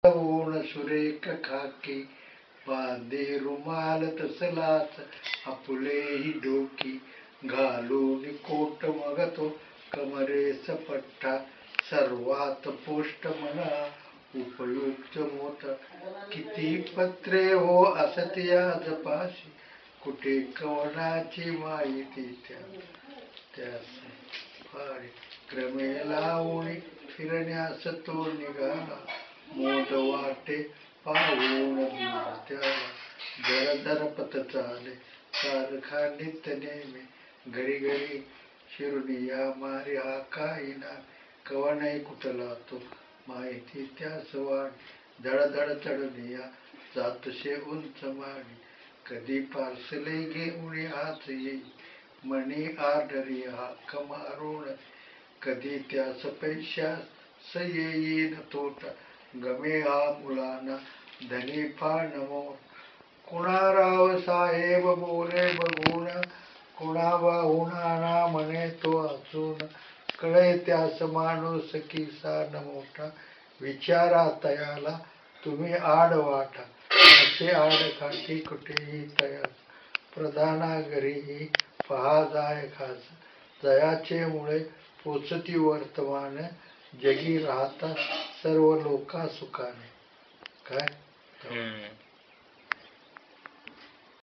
ऊन सुरेख खाकी बांधे रुमाल तसलाच आपुलेही डोकी घालून कोट मग तो कमरेस पठ्ठा सर्वात पोष्ट म्हणा उपयुक्त मोत किती पत्रे हो असती आज पाशी कुठे कवनाची माहिती त्यास फारी क्रमे लावून फिरण्यास तो निघाला मोद वाटे पाहून त्याला जर दरपत चाले कारखानीत नेहमी घरी घरी शिरुनिया मारी हा काही ना कवनाई कुठला तो माहिती त्यास वाढ धडधड चढनिया जातशे उंच माडी कधी पार्सले घेऊन हाच येई मनी आर्डरी हाक मारून कधी त्यास पैशास येईन तोटा गमे हा मुलांना धनी फार नमोर कुणा राव साहेब बोले बघून कुणा बाहुणाना म्हणे तो असून कळे त्यास माणूस किसा न मोठा विचारा तयाला तुम्ही आड वाटा असे आडखाटी कुठेही तयास प्रधाना घरीही पहा जाय खास जयाचे मुळे पोचती वर्तमान जगी राहता सर्व लोका सुखाने काय